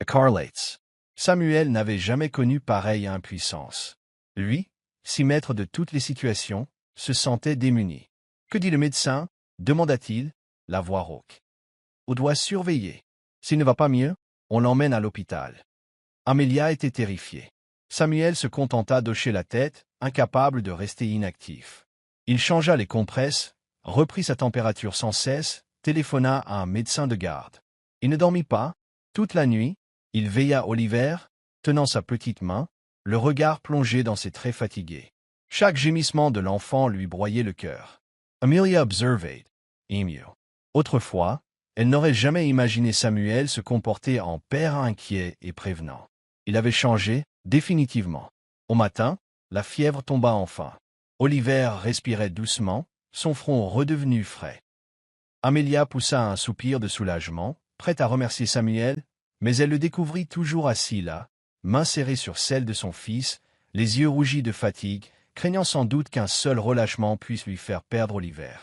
écarlates. Samuel n'avait jamais connu pareille impuissance. Lui, si maître de toutes les situations, se sentait démuni. « Que dit le médecin » demanda-t-il, la voix rauque. « On doit surveiller. S'il ne va pas mieux, on l'emmène à l'hôpital. » Amelia était terrifiée. Samuel se contenta d'hocher la tête, incapable de rester inactif. Il changea les compresses, reprit sa température sans cesse, téléphona à un médecin de garde. Il ne dormit pas. Toute la nuit, il veilla Oliver, tenant sa petite main, le regard plongé dans ses traits fatigués. Chaque gémissement de l'enfant lui broyait le cœur. Amelia observed, émue. Autrefois, Elle n'aurait jamais imaginé Samuel se comporter en père inquiet et prévenant. Il avait changé, définitivement. Au matin, la fièvre tomba enfin. Oliver respirait doucement, son front redevenu frais. Amelia poussa un soupir de soulagement, prête à remercier Samuel, mais elle le découvrit toujours assis là, main serrée sur celle de son fils, les yeux rougis de fatigue, craignant sans doute qu'un seul relâchement puisse lui faire perdre Oliver.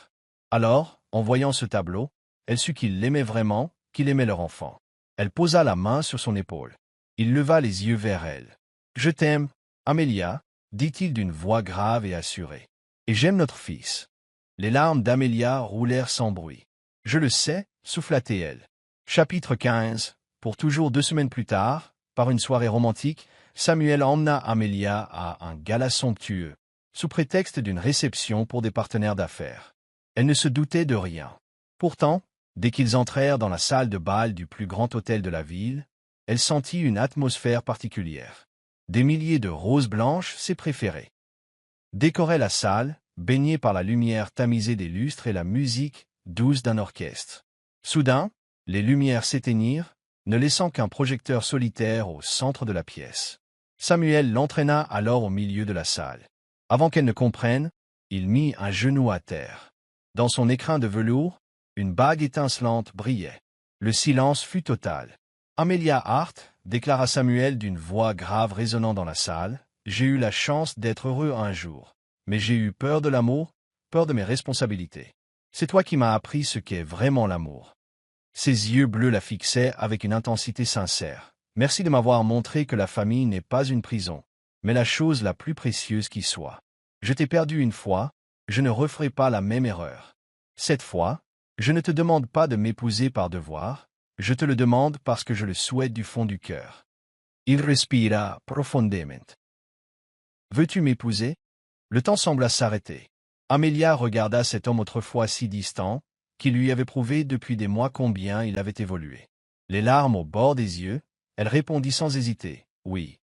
Alors, en voyant ce tableau, elle sut qu'il l'aimait vraiment, qu'il aimait leur enfant. Elle posa la main sur son épaule. Il leva les yeux vers elle. « Je t'aime, Amelia, » dit-il d'une voix grave et assurée. « Et j'aime notre fils. » Les larmes d'Amelia roulèrent sans bruit. « Je le sais, » souffla-t-elle. Chapitre 15. Pour toujours 2 semaines plus tard, par une soirée romantique, Samuel emmena Amelia à un gala somptueux, sous prétexte d'une réception pour des partenaires d'affaires. Elle ne se doutait de rien. Pourtant, dès qu'ils entrèrent dans la salle de bal du plus grand hôtel de la ville, elle sentit une atmosphère particulière. Des milliers de roses blanches, ses préférées, décoraient la salle, baignée par la lumière tamisée des lustres et la musique douce d'un orchestre. Soudain, les lumières s'éteignirent, ne laissant qu'un projecteur solitaire au centre de la pièce. Samuel l'entraîna alors au milieu de la salle. Avant qu'elle ne comprenne, il mit un genou à terre. Dans son écrin de velours, une bague étincelante brillait. Le silence fut total. « Amelia Hart, » déclara Samuel d'une voix grave résonnant dans la salle, « j'ai eu la chance d'être heureux un jour. Mais j'ai eu peur de l'amour, peur de mes responsabilités. C'est toi qui m'as appris ce qu'est vraiment l'amour. » Ses yeux bleus la fixaient avec une intensité sincère. « Merci de m'avoir montré que la famille n'est pas une prison, mais la chose la plus précieuse qui soit. Je t'ai perdu une fois, je ne referai pas la même erreur. Cette fois, je ne te demande pas de m'épouser par devoir, je te le demande parce que je le souhaite du fond du cœur. » Il respira profondément. « Veux-tu m'épouser » Le temps sembla s'arrêter. Amelia regarda cet homme autrefois si distant, qui lui avait prouvé depuis des mois combien il avait évolué. Les larmes au bord des yeux, elle répondit sans hésiter, « Oui. »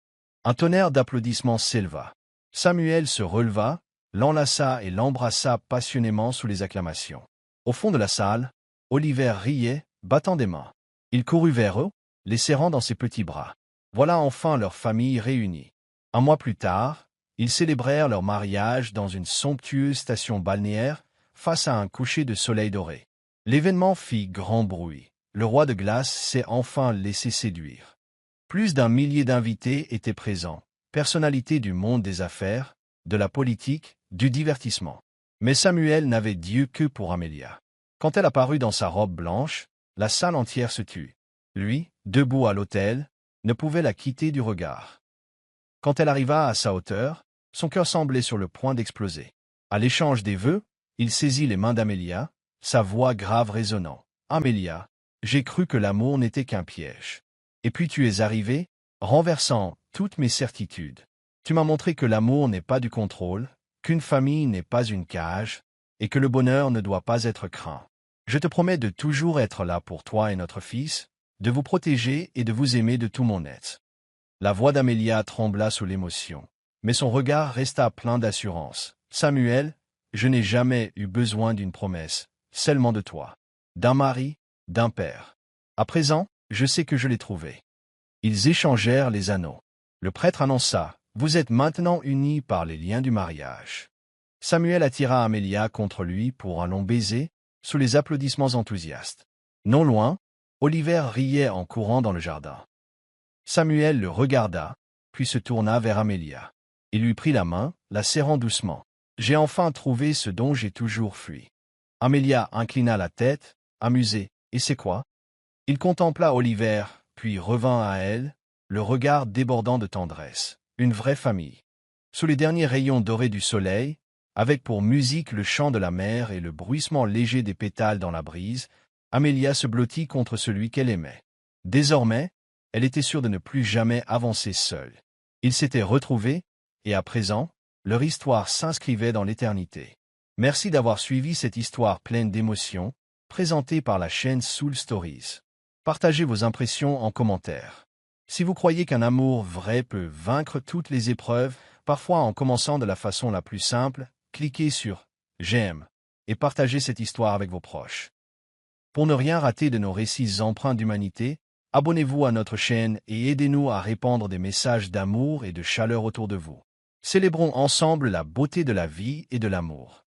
Un tonnerre d'applaudissements s'éleva. Samuel se releva, l'enlaça et l'embrassa passionnément sous les acclamations. Au fond de la salle, Oliver riait, battant des mains. Il courut vers eux, les serrant dans ses petits bras. Voilà enfin leur famille réunie. Un mois plus tard, ils célébrèrent leur mariage dans une somptueuse station balnéaire, face à un coucher de soleil doré. L'événement fit grand bruit. Le roi de glace s'est enfin laissé séduire. Plus d'1 millier d'invités étaient présents, personnalités du monde des affaires, de la politique, du divertissement. Mais Samuel n'avait d'yeux que pour Amelia. Quand elle apparut dans sa robe blanche, la salle entière se tut. Lui, debout à l'autel, ne pouvait la quitter du regard. Quand elle arriva à sa hauteur, son cœur semblait sur le point d'exploser. À l'échange des vœux, il saisit les mains d'Amelia, sa voix grave résonnant. « Amelia, j'ai cru que l'amour n'était qu'un piège. Et puis tu es arrivée, renversant toutes mes certitudes. Tu m'as montré que l'amour n'est pas du contrôle, qu'une famille n'est pas une cage, et que le bonheur ne doit pas être craint. Je te promets de toujours être là pour toi et notre fils, de vous protéger et de vous aimer de tout mon être. » La voix d'Amelia trembla sous l'émotion, mais son regard resta plein d'assurance. « Samuel, je n'ai jamais eu besoin d'une promesse, seulement de toi, d'un mari, d'un père. À présent, je sais que je l'ai trouvé. » Ils échangèrent les anneaux. Le prêtre annonça, « Vous êtes maintenant unis par les liens du mariage. » Samuel attira Amelia contre lui pour un long baiser, sous les applaudissements enthousiastes. Non loin, Oliver riait en courant dans le jardin. Samuel le regarda, puis se tourna vers Amelia. Il lui prit la main, la serrant doucement. « J'ai enfin trouvé ce dont j'ai toujours fui. » Amelia inclina la tête, amusée. « Et c'est quoi ?» Il contempla Oliver, puis revint à elle, le regard débordant de tendresse. Une vraie famille. Sous les derniers rayons dorés du soleil, avec pour musique le chant de la mer et le bruissement léger des pétales dans la brise, Amelia se blottit contre celui qu'elle aimait. Désormais, elle était sûre de ne plus jamais avancer seule. Ils s'étaient retrouvés, et à présent, leur histoire s'inscrivait dans l'éternité. Merci d'avoir suivi cette histoire pleine d'émotions, présentée par la chaîne Soul Stories. Partagez vos impressions en commentaire. Si vous croyez qu'un amour vrai peut vaincre toutes les épreuves, parfois en commençant de la façon la plus simple, cliquez sur « J'aime » et partagez cette histoire avec vos proches. Pour ne rien rater de nos récits empreints d'humanité, abonnez-vous à notre chaîne et aidez-nous à répandre des messages d'amour et de chaleur autour de vous. Célébrons ensemble la beauté de la vie et de l'amour.